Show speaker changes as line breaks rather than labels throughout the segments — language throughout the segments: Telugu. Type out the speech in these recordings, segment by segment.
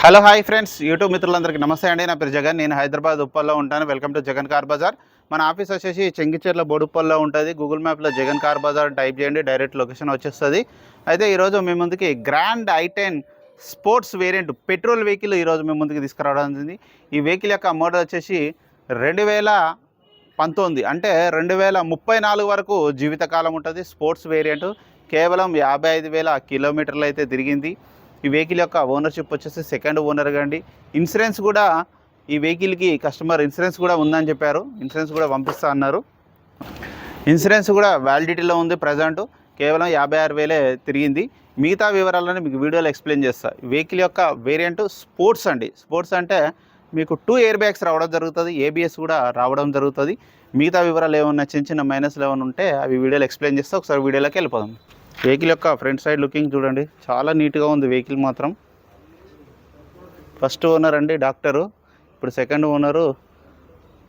హలో హాయ్ ఫ్రెండ్స్, యూట్యూబ్ మిత్రులందరికీ నమస్తే అండి. నా పేరు జగన్. నేను హైదరాబాద్ ఉప్పల్లో ఉంటాను. Welcome to Jagan car bazaar. మన ఆఫీస్ వచ్చేసి చెంగిచెర్ల బోడుప్పల్లో ఉంటుంది. గూగుల్ మ్యాప్లో జగన్ కార్ బజార్ టైప్ చేయండి, డైరెక్ట్ లొకేషన్ వచ్చేస్తుంది. అయితే ఈరోజు మీ ముందుకి grand i10 sports variant petrol vehicle ఈరోజు మీ ముందుకి తీసుకురావడం జరిగింది. ఈ వెహికల్ యొక్క మోడల్ వచ్చేసి 2019, అంటే 2034 వరకు జీవితకాలం ఉంటుంది. స్పోర్ట్స్ వేరియంట్ కేవలం 55,000 కిలోమీటర్లు అయితే తిరిగింది. ఈ వెహికల్ యొక్క ఓనర్షిప్ వచ్చేసి సెకండ్ ఓనర్గా అండి. ఇన్సూరెన్స్ కూడా ఈ వెహికల్కి కస్టమర్ ఇన్సూరెన్స్ కూడా ఉందని చెప్పారు. ఇన్సూరెన్స్ కూడా పంపిస్తా అన్నారు. ఇన్సూరెన్స్ కూడా వ్యాలిడిటీలో ఉంది. ప్రజెంట్ కేవలం 56,000 తిరిగింది. మిగతా వివరాలను మీకు వీడియోలో ఎక్స్ప్లెయిన్ చేస్తా. వెహికల్ యొక్క వేరియంట్ స్పోర్ట్స్ అండి. స్పోర్ట్స్ అంటే మీకు 2 ఎయిర్ బ్యాగ్స్ రావడం జరుగుతుంది, ఏబిఎస్ కూడా రావడం జరుగుతుంది. మిగతా వివరాలు ఏమన్నా చిన్న మైనస్లు ఏమైనా ఉంటే అవి వీడియోలో ఎక్స్ప్లెయిన్ చేస్తే ఒకసారి వీడియోలోకి వెళ్ళిపోదాం. వెహికల్ యొక్క ఫ్రంట్ సైడ్ లుకింగ్ చూడండి, చాలా నీట్గా ఉంది వెహికల్ మాత్రం. ఫస్ట్ ఓనర్ అండి డాక్టరు. ఇప్పుడు సెకండ్ ఓనరు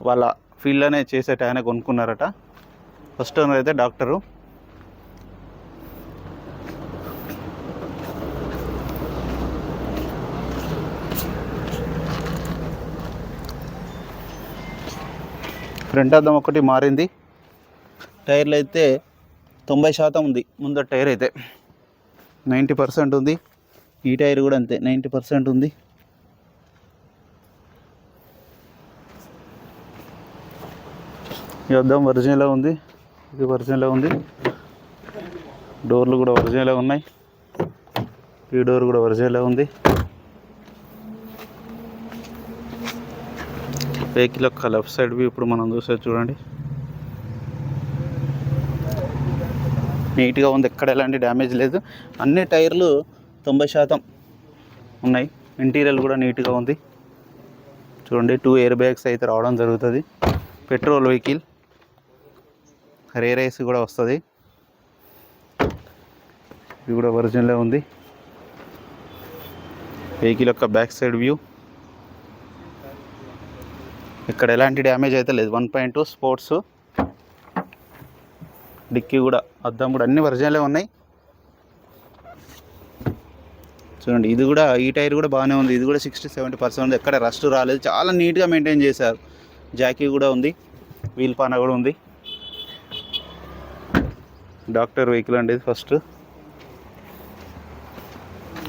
వాళ్ళ ఫీల్డ్లోనే చేసేట ఆయన కొనుక్కున్నారట. ఫస్ట్ ఓనర్ అయితే డాక్టరు. ఫ్రంట్ అద్దం ఒకటి మారింది. టైర్లు అయితే 90% ఉంది. ముందర టైర్ అయితే 90% ఉంది. ఈ టైర్ కూడా అంతే 90% ఉంది. ఈ అద్దం ఒరిజినల్గా ఉంది, ఇది ఒరిజినల్గా ఉంది. డోర్లు కూడా ఒరిజినల్గా ఉన్నాయి. ఈ డోర్ కూడా ఒరిజినల్గా ఉంది. వెహికల్ యొక్క లెఫ్ట్ సైడ్ వ్యూ ఇప్పుడు మనం చూసేది చూడండి, నీట్గా ఉంది. ఎక్కడ ఎలాంటి డ్యామేజ్ లేదు. అన్ని టైర్లు 90% ఉన్నాయి. ఇంటీరియర్ కూడా నీట్గా ఉంది చూడండి. 2 ఎయిర్ బ్యాగ్స్ అయితే రావడం జరుగుతుంది. పెట్రోల్ వెహికల్, రేర్ ఐస్ కూడా వస్తుంది. ఇది కూడా ఒరిజినల్గా ఉంది. వెహికల్ యొక్క బ్యాక్ సైడ్ వ్యూ, ఇక్కడ ఎలాంటి డ్యామేజ్ అయితే లేదు. 1.2 స్పోర్ట్స్. డిక్కీ కూడా, అద్దం కూడా అన్ని ఒరిజినలే ఉన్నాయి చూడండి. ఇది కూడా, ఈ టైర్ కూడా బాగానే ఉంది. ఇది కూడా 60-70% ఉంది. ఎక్కడ రస్ట్ రాలేదు. చాలా నీట్గా మెయింటైన్ చేశారు. జాకీ కూడా ఉంది, వీల్ పాన కూడా ఉంది. డాక్టర్ వెహికల్ అండి ఇది ఫస్ట్.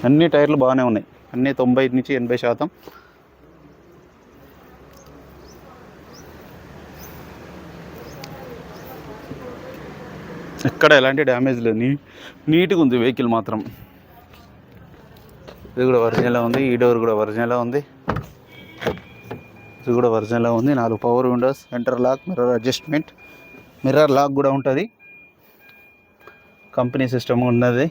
అన్ని టైర్లు బాగానే ఉన్నాయి. అన్నీ 90-80%. ఎక్కడ ఎలాంటి డ్యామేజ్ లేదు. నీట్గా ఉంది వెహికల్ మాత్రం. ఇది కూడా ఒరిజినల్గా ఉంది. ఈ డోర్ కూడా ఒరిజినల్గా ఉంది. ఇది కూడా ఒరిజినల్గా ఉంది. 4 power windows, centre lock, mirror adjustment, mirror lock కూడా ఉంటుంది. కంపెనీ సిస్టమ్ ఉన్నది.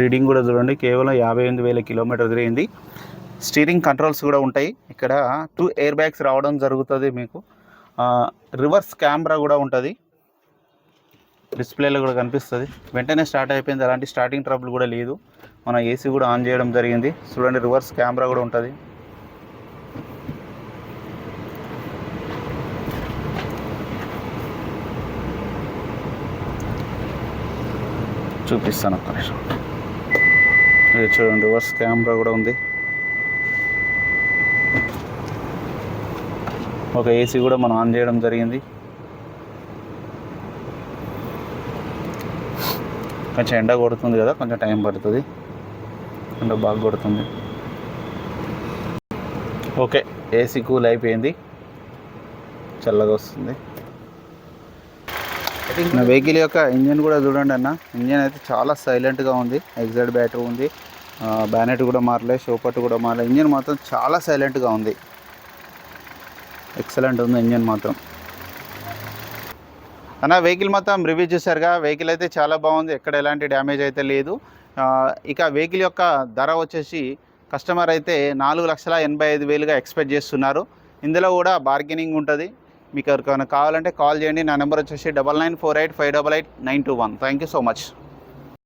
రీడింగ్ కూడా చూడండి, కేవలం 58,000 కిలోమీటర్ తిరిగింది. స్టీరింగ్ కంట్రోల్స్ కూడా ఉంటాయి. ఇక్కడ 2 ఎయిర్ బ్యాగ్స్ రావడం జరుగుతుంది. మీకు రివర్స్ కెమెరా కూడా ఉంటుంది. డిస్ప్లేలో కూడా కనిపిస్తుంది. వెంటనే స్టార్ట్ అయిపోయింది. అలాంటి స్టార్టింగ్ ట్రబుల్ కూడా లేదు. మన ఏసీ కూడా ఆన్ చేయడం జరిగింది చూడండి. రివర్స్ కెమెరా కూడా ఉంటుంది. చూపిస్తాను ఒక్క నిమిషం. ఇది చూడండి, రివర్స్ కెమెరా కూడా ఉంది. ఒక ఏసీ కూడా మనం ఆన్ చేయడం జరిగింది. కొంచెం ఎండ కొడుతుంది కదా, కొంచెం టైం పడుతుంది. ఎండ బాగా కొడుతుంది. ఓకే, ఏసీ కూల్ అయిపోయింది, చల్లగా వస్తుంది. నా వెహికల్ యొక్క ఇంజన్ కూడా చూడండి అన్న. ఇంజన్ అయితే చాలా సైలెంట్గా ఉంది. ఎగ్జాక్ట్ బ్యాటరీ ఉంది. బ్యానెట్ కూడా మారలే, షోపట్ కూడా మారలే. ఇంజన్ మాత్రం చాలా సైలెంట్గా ఉంది. ఎక్సలెంట్ ఉంది ఇంజన్ మాత్రం. అన్న వెహికల్ మొత్తం రివ్యూ చేశారుగా. వెహికల్ అయితే చాలా బాగుంది. ఎక్కడ ఎలాంటి డ్యామేజ్ అయితే లేదు. ఇక వెహికల్ యొక్క ధర వచ్చేసి కస్టమర్ అయితే 4,85,000గా ఎక్స్పెక్ట్ చేస్తున్నారు. ఇందులో కూడా బార్గెనింగ్ ఉంటుంది. మీకు ఎవరికైనా కావాలంటే కాల్ చేయండి. నా నెంబర్ వచ్చేసి 9948588921. Thank you so much.